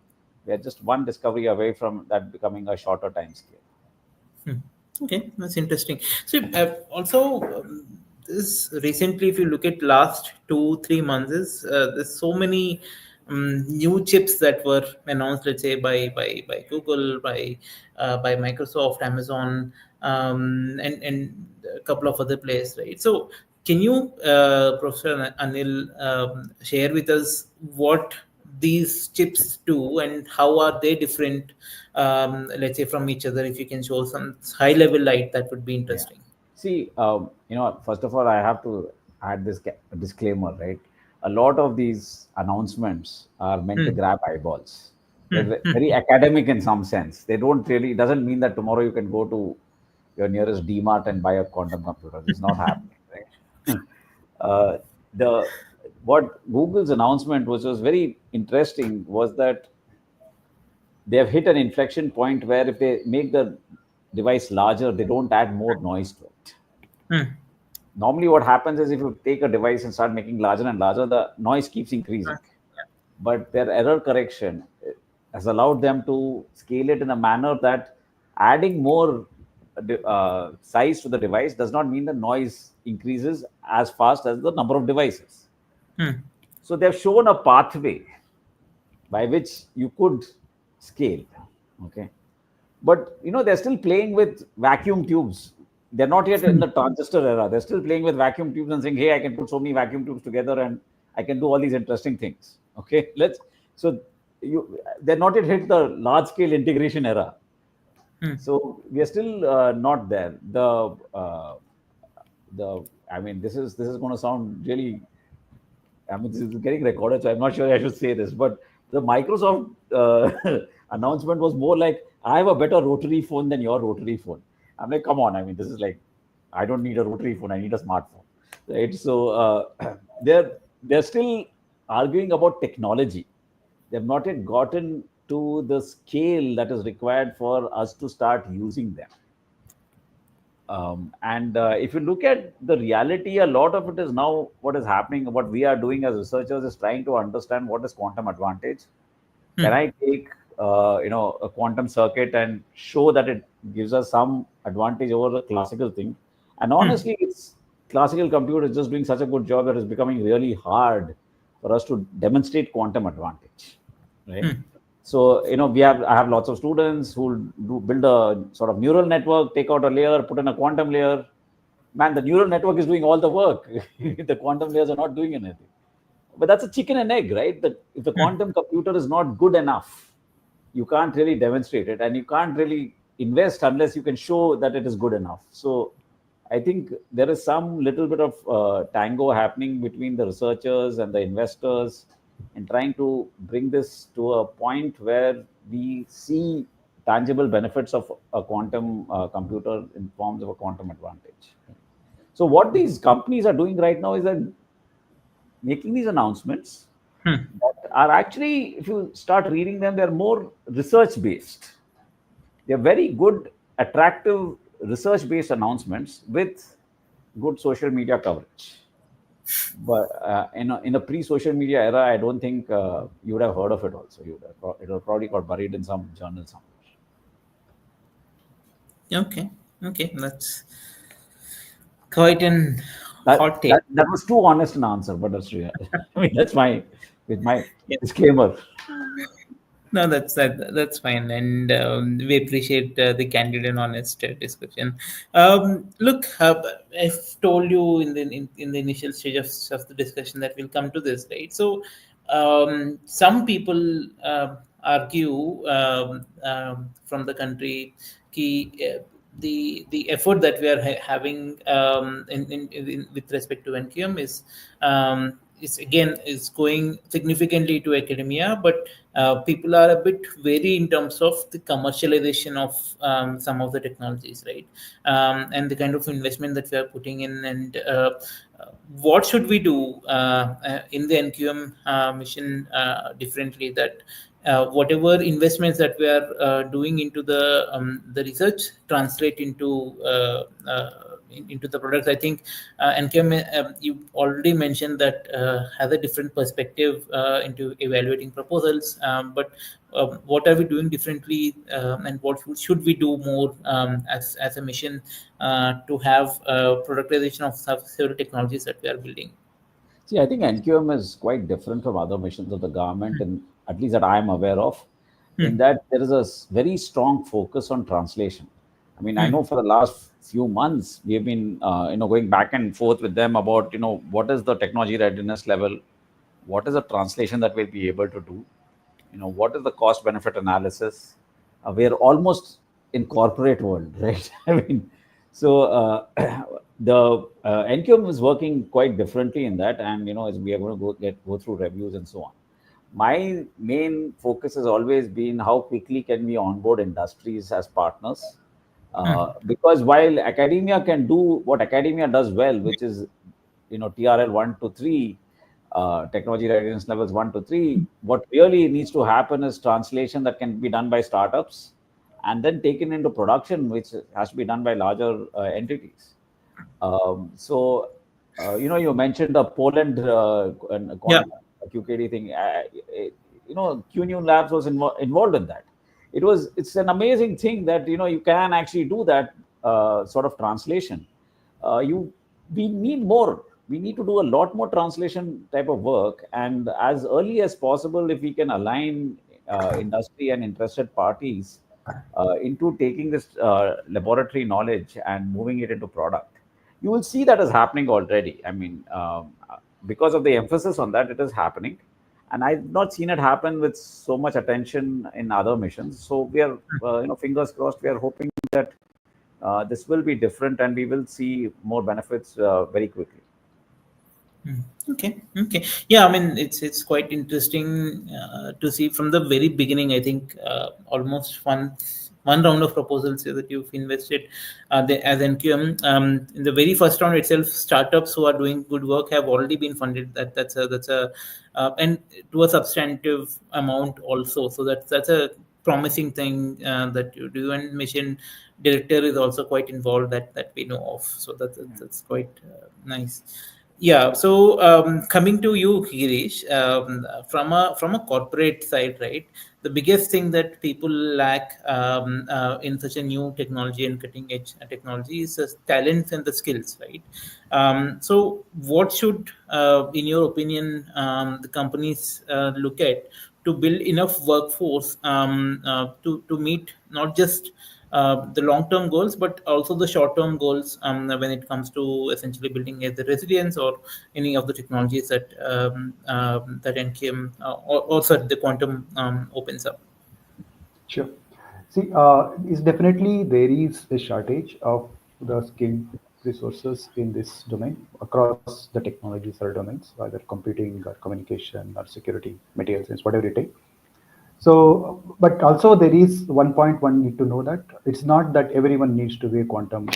we are just one discovery away from that becoming a shorter time scale. Okay, that's interesting. So also, this recently, if you look at last 2-3 months, there's so many new chips that were announced, let's say by Google, by Microsoft, Amazon, and a couple of other players, right? So can you, Professor Anil, share with us what these chips do and how are they different, let's say, from each other? If you can show some high level light, that would be interesting. Yeah. See, first of all, I have to add this disclaimer, right? A lot of these announcements are meant to grab eyeballs. They're very academic in some sense. They don't really, it doesn't mean that tomorrow you can go to your nearest DMart and buy a quantum computer. It's not happening, right? What Google's announcement, which was very interesting, was that they have hit an inflection point where if they make the device larger, they don't add more noise to it. Normally what happens is if you take a device and start making larger and larger, the noise keeps increasing. But their error correction has allowed them to scale it in a manner that adding more size to the device does not mean the noise increases as fast as the number of devices. So they've shown a pathway by which you could scale. Okay. But they're still playing with vacuum tubes. They're not yet in the transistor era. They're still playing with vacuum tubes and saying, hey, I can put so many vacuum tubes together and I can do all these interesting things. Okay. They're not yet hit the large scale integration era. So we are still not there. This is going to sound really, this is getting recorded, so I'm not sure I should say this, but the Microsoft announcement was more like, I have a better rotary phone than your rotary phone. I'm like, come on. This is like, I don't need a rotary phone. I need a smartphone. Right. So they're still arguing about technology. They've not yet gotten to the scale that is required for us to start using them. If you look at the reality, a lot of it is now what is happening. What we are doing as researchers is trying to understand what is quantum advantage. Can I take a quantum circuit and show that it gives us some advantage over the classical thing? And honestly, it's classical computer is just doing such a good job that it's becoming really hard for us to demonstrate quantum advantage, right? So I have lots of students who build a sort of neural network, take out a layer, put in a quantum layer. Man, the neural network is doing all the work. The quantum layers are not doing anything. But that's a chicken and egg, right? If the quantum computer is not good enough, you can't really demonstrate it, and you can't really invest unless you can show that it is good enough. So I think there is some little bit of tango happening between the researchers and the investors in trying to bring this to a point where we see tangible benefits of a quantum computer in forms of a quantum advantage. So what these companies are doing right now is that making these announcements that are actually, if you start reading them, they're more research based. They're very good, attractive research based announcements with good social media coverage. But in a pre-social media era, I don't think you would have heard of it. Also, it would probably got buried in some journal somewhere. Okay, that's quite an hot take. That was too honest an answer, but that's real. That's my disclaimer. No, that's fine, and we appreciate the candid and honest discussion. Look, I've told you in the initial stage of the discussion that we'll come to this, right? So, some people argue from the country the effort that we are having with respect to NQM is going significantly to academia, but people are a bit wary in terms of the commercialization of some of the technologies, right? And the kind of investment that we are putting in, and what should we do in the NQM mission differently, that whatever investments that we are doing into the research translate into the products. I think NQM, you already mentioned that has a different perspective into evaluating proposals. But what are we doing differently, and what should we do more as a mission to have productization of several technologies that we are building? See, I think NQM is quite different from other missions of the government, and at least that I'm aware of, in that there is a very strong focus on translation. I mean, I know for the last few months we have been, going back and forth with them about, what is the technology readiness level, what is the translation that we'll be able to do, what is the cost benefit analysis. We're almost in corporate world, right? I mean, so the NQM is working quite differently in that, and as we are going to go through reviews and so on. My main focus has always been how quickly can we onboard industries as partners, because while academia can do what academia does well, which is TRL 1 to 3, technology readiness levels 1 to 3, what really needs to happen is translation that can be done by startups and then taken into production, which has to be done by larger entities. You mentioned the Poland QKD thing. QNU Labs was involved in that. It's an amazing thing that you can actually do that sort of translation, we need more. We need to do a lot more translation type of work, and as early as possible, if we can align industry and interested parties into taking this laboratory knowledge and moving it into product, you will see that is happening already. I mean, because of the emphasis on that, it is happening, and I've not seen it happen with so much attention in other missions. So we are, fingers crossed. We are hoping that this will be different, and we will see more benefits very quickly. Okay. Yeah, I mean, it's quite interesting to see from the very beginning. I think almost one round of proposals that you've invested as NQM. In the very first round itself, startups who are doing good work have already been funded. That's a and to a substantive amount also. So that's a promising thing that you do. And mission director is also quite involved that we know of. So that's quite nice. Yeah. So coming to you, Girish, from a corporate side, right? The biggest thing that people lack in such a new technology and cutting edge technology is the talents and the skills, right? So what should, in your opinion, the companies look at to build enough workforce to meet not just the long-term goals, but also the short-term goals when it comes to essentially building the resilience or any of the technologies that NKM or sorry, the quantum opens up. Sure. See, is definitely there is a shortage of the skilled resources in this domain across the technologies or domains, either computing or communication or security, material science, whatever it is. So, but also there is one point one need to know that it's not that everyone needs to be a quantum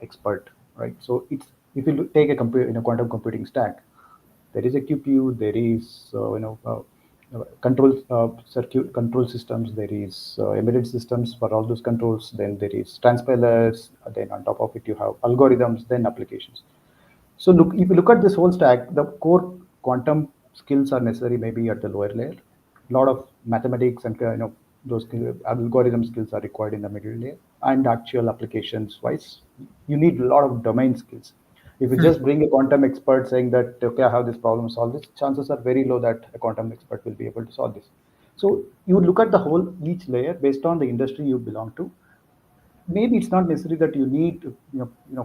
expert, right? So it's if you take a quantum computing stack, there is a QPU, there is control circuit control systems, there is embedded systems for all those controls. Then there is transpilers. Then on top of it, you have algorithms, then applications. So look, if you look at this whole stack, the core quantum skills are necessary maybe at the lower layer. A lot of mathematics and those algorithm skills are required in the middle layer. And actual applications wise, you need a lot of domain skills. If you just bring a quantum expert saying that okay, I have this problem, solve this, chances are very low that a quantum expert will be able to solve this. So you look at the whole each layer based on the industry you belong to. Maybe it's not necessary that you need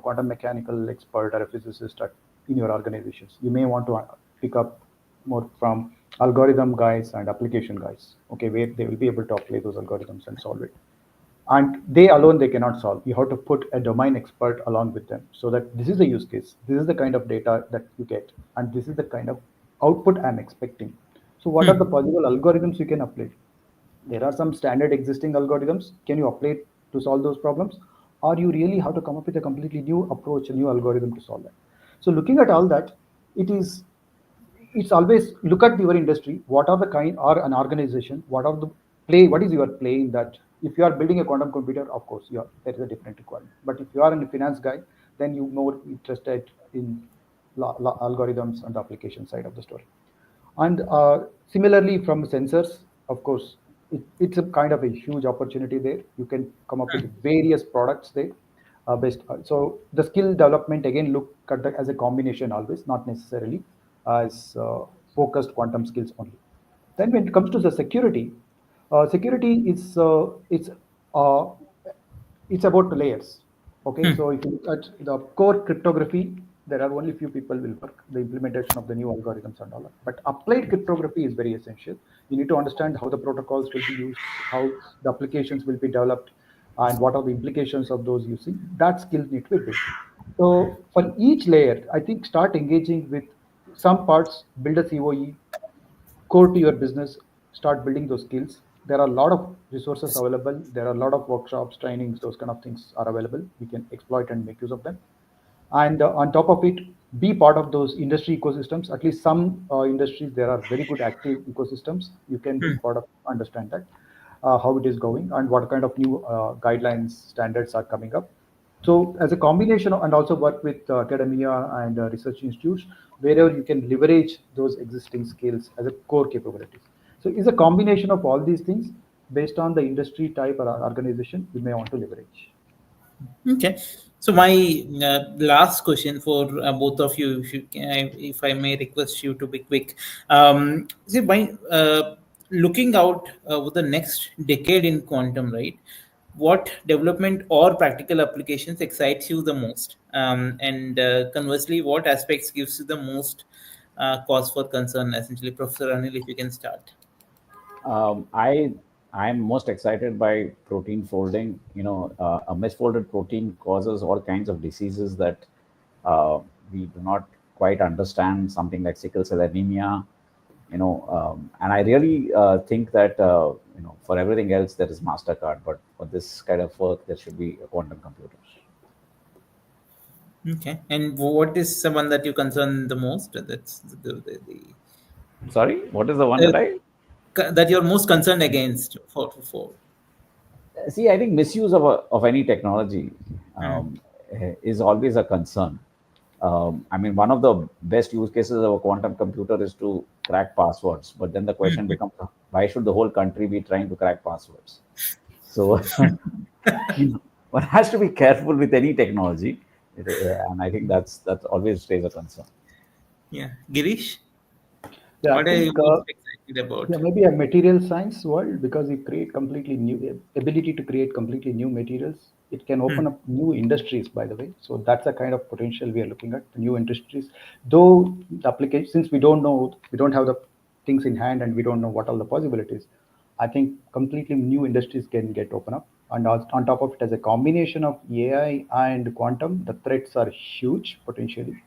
quantum mechanical expert or a physicist in your organizations. You may want to pick up more from algorithm guys and application guys, okay, where they will be able to apply those algorithms and solve it. And they alone they cannot solve. You have to put a domain expert along with them, so that this is the use case, this is the kind of data that you get, and this is the kind of output I'm expecting. So what are the possible algorithms you can apply? There are some standard existing algorithms. Can you apply it to solve those problems? Or you really have to come up with a completely new approach, a new algorithm to solve that. So looking at all that, it's always look at your industry. What are the kind or an organization? What are the play? What is your play in that? If you are building a quantum computer, of course, there is a different requirement. But if you are a finance guy, then you more interested in algorithms and the application side of the story. And similarly, from sensors, of course, it's a kind of a huge opportunity there. You can come up with various products there. So the skill development again look at that as a combination always, not necessarily as focused quantum skills only. Then when it comes to the security, security is uh, it's about the layers. Okay, so if you look at the core cryptography, there are only few people will work the implementation of the new algorithms and all that. But applied cryptography is very essential. You need to understand how the protocols will be used, how the applications will be developed, and what are the implications of those using. That skills need to be built. So for each layer, I think start engaging with some parts, build a COE, core to your business, start building those skills. There are a lot of resources available. There are a lot of workshops, trainings, those kind of things are available. We can exploit and make use of them. And on top of it, be part of those industry ecosystems. At least some industries, there are very good active ecosystems. You can be part of, understand that, how it is going and what kind of new guidelines, standards are coming up. So as a combination and also work with academia and research institutes, wherever you can leverage those existing skills as a core capabilities. So it's a combination of all these things based on the industry type or organization you may want to leverage. Okay. So my last question for both of you, if I may request you to be quick. See, by looking out over the next decade in quantum, right? What development or practical applications excites you the most? And conversely, what aspects gives you the most cause for concern? Essentially, Professor Anil, if you can start. I'm most excited by protein folding. A misfolded protein causes all kinds of diseases that we do not quite understand. Something like sickle cell anemia. And I really think that for everything else there is Mastercard, but for this kind of work there should be quantum computers. Okay. And what is someone that you concern the most? That's Sorry, what is the one uh, that I that you're most concerned against for. see? I think misuse of any technology Mm. is always a concern. I mean, one of the best use cases of a quantum computer is to crack passwords. But then the question becomes, why should the whole country be trying to crack passwords? So one has to be careful with any technology, and I think that's always stays a concern. Yeah, Girish, Yeah, I what are you think most excited about? yeah, maybe a material science world because you create completely new ability to create completely new materials. It can Hmm. open up new industries, by the way. So that's the kind of potential we are looking at, new industries. Though the application, since we don't know, we don't have the things in hand and we don't know what are the possibilities. I think completely new industries can get open up. And on top of it, as a combination of AI and quantum, the threats are huge potentially.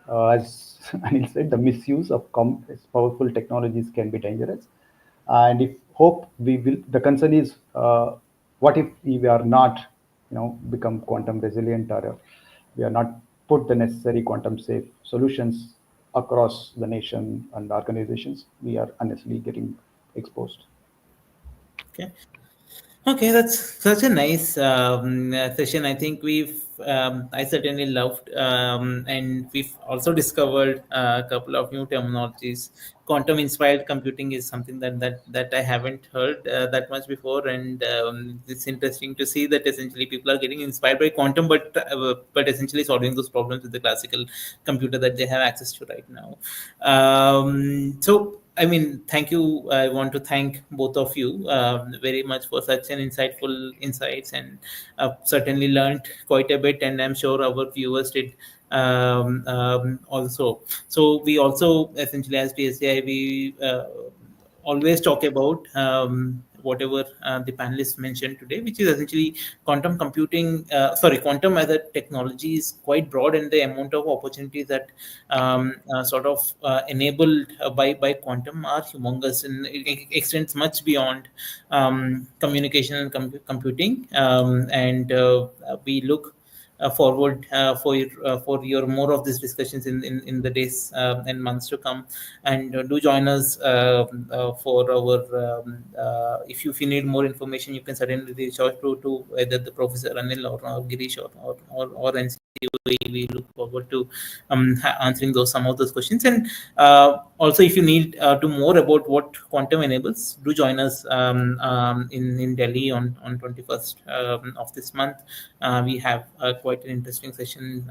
As Anil said, the misuse of powerful technologies can be dangerous. And if hope we will, the concern is, what if we are not, become quantum resilient, or we are not put the necessary quantum safe solutions across the nation and organizations, we are honestly getting exposed. Okay. Okay, that's such a nice session. I think I certainly loved, and we've also discovered a couple of new terminologies. Quantum inspired computing is something that I haven't heard that much before, and it's interesting to see that essentially people are getting inspired by quantum, but essentially solving those problems with the classical computer that they have access to right now. So I mean, thank you. I want to thank both of you very much for such an insightful insights, and certainly learned quite a bit. And I'm sure our viewers did also. So we also essentially, as PSCI, we always talk about whatever the panelists mentioned today, which is essentially quantum computing. Quantum as a technology is quite broad, and the amount of opportunities that sort of enabled by quantum are humongous, and it extends much beyond communication and computing. And we look forward for your more of these discussions in the days and months to come, and do join us for our if you need more information, you can certainly reach out to either the Professor Anil or Girish or NCOE. We look forward to answering those some of those questions. And also, if you need to more about what quantum enables, do join us in Delhi on 21st of this month. We have quite an interesting session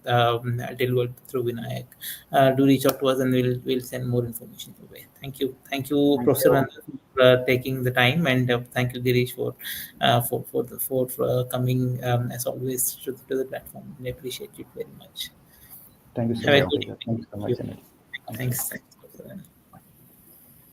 delivered through Vinayak. Do reach out to us, and we'll send more information your way. Thank you, Thank Professor you. Anil, for taking the time, and thank you, Girish, for coming as always to the platform. I appreciate it very much. Thank you so Have a much, good Teja. evening. Thank you so Thank much, you. Anil. Thank you. Thanks, Professor Anil.